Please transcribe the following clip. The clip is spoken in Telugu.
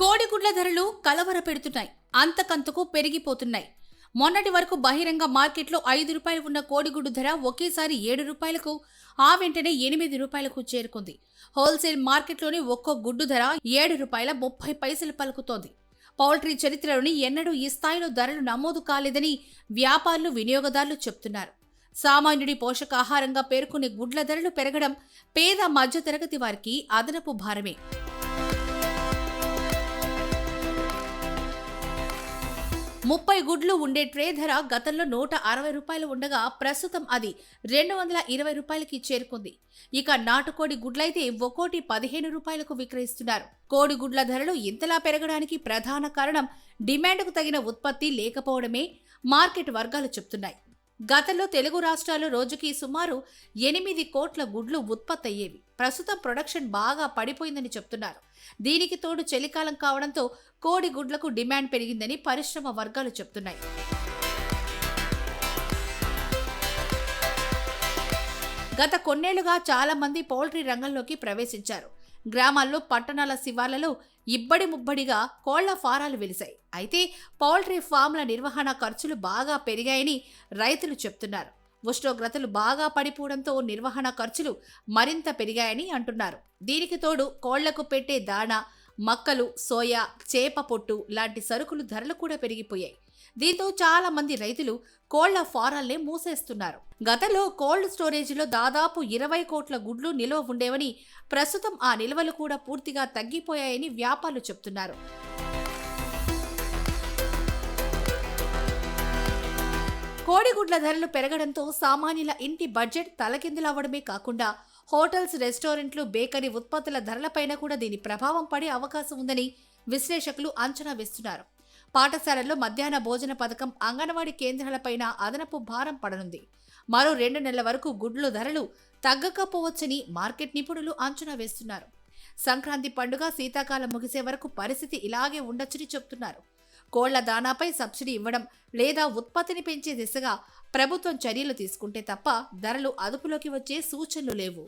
కోడిగుడ్ల ధరలు కలవరపెడుతున్నాయి. అంతకంతకు పెరిగిపోతున్నాయి. మొన్నటి వరకు బహిరంగ మార్కెట్లో 5 రూపాయలు ఉన్న కోడిగుడ్డు ధర ఒకేసారి 7 రూపాయలకు, ఆ వెంటనే 8 రూపాయలకు చేరుకుంది. హోల్సేల్ మార్కెట్లోని ఒక్కో గుడ్డు ధర 7 రూపాయల 30 పైసలు పలుకుతోంది. పౌల్ట్రీ చరిత్రలోని ఎన్నడూ ఈ స్థాయిలో ధరలు నమోదు కాలేదని వ్యాపారులు, వినియోగదారులు చెప్తున్నారు. సామాన్యుడి పోషకాహారంగా పేర్కొనే గుడ్ల ధరలు పెరగడం పేద మధ్యతరగతి వారికి అదనపు భారమే. 30 గుడ్లు ఉండే ట్రే ధర గతంలో 160 రూపాయలు ఉండగా ప్రస్తుతం అది 220 రూపాయలకి చేరుకుంది. ఇక నాటుకోడి గుడ్లైతే ఒక్కోటి 15 రూపాయలకు విక్రయిస్తున్నారు. కోడిగుడ్ల ధరలు ఇంతలా పెరగడానికి ప్రధాన కారణం డిమాండ్కు తగిన ఉత్పత్తి లేకపోవడమే మార్కెట్ వర్గాలు చెప్తున్నాయి. గతంలో తెలుగు రాష్ట్రాల్లో రోజుకి సుమారు 8 కోట్ల గుడ్లు ఉత్పత్తి అయ్యేవి. ప్రస్తుతం ప్రొడక్షన్ బాగా పడిపోయిందని చెప్తున్నారు. దీనికి తోడు చలికాలం కావడంతో కోడి గుడ్లకు డిమాండ్ పెరిగిందని పరిశ్రమ వర్గాలు చెప్తున్నాయి. గత కొన్నేళ్లుగా చాలా మంది పౌల్ట్రీ రంగంలోకి ప్రవేశించారు. గ్రామాల్లో, పట్టణాల శివార్లలో ఇబ్బడి ముబ్బడిగా కోళ్ల ఫారాలు వెలిశాయి. అయితే పౌల్ట్రీ ఫామ్ల నిర్వహణ ఖర్చులు బాగా పెరిగాయని రైతులు చెప్తున్నారు. ఉష్ణోగ్రతలు బాగా పడిపోవడంతో నిర్వహణ ఖర్చులు మరింత పెరిగాయని అంటున్నారు. దీనికి తోడు కోళ్లకు పెట్టే దాణా, మక్కలు, సోయా, చేప పొట్టు లాంటి సరుకులు ధరలు కూడా పెరిగిపోయాయి. దీంతో చాలా మంది రైతులు కోళ్ల ఫారాల్నే మూసేస్తున్నారు. గతంలో కోల్డ్ స్టోరేజీలో దాదాపు 20 కోట్ల గుడ్లు నిల్వ ఉండేవని, ప్రస్తుతం ఆ నిల్వలు కూడా పూర్తిగా తగ్గిపోయాయని వ్యాపారులు చెప్తున్నారు. కోడిగుడ్ల ధరలు పెరగడంతో సామాన్యుల ఇంటి బడ్జెట్ తలకిందులవ్వడమే కాకుండా హోటల్స్, రెస్టారెంట్లు, బేకరీ ఉత్పత్తుల ధరలపైన కూడా దీని ప్రభావం పడే అవకాశం ఉందని విశ్లేషకులు అంచనా వేస్తున్నారు. పాఠశాలల్లో మధ్యాహ్న భోజన పథకం, అంగన్వాడీ కేంద్రాలపైన అదనపు భారం పడనుంది. మరో 2 నెలల వరకు గుడ్లు ధరలు తగ్గకపోవచ్చని మార్కెట్ నిపుణులు అంచనా వేస్తున్నారు. సంక్రాంతి పండుగ, శీతాకాలం ముగిసే వరకు పరిస్థితి ఇలాగే ఉండొచ్చని చెబుతున్నారు. కోళ్ల దానాపై సబ్సిడీ ఇవ్వడం లేదా ఉత్పత్తిని పెంచే దిశగా ప్రభుత్వం చర్యలు తీసుకుంటే తప్ప ధరలు అదుపులోకి వచ్చే సూచనలు లేవు.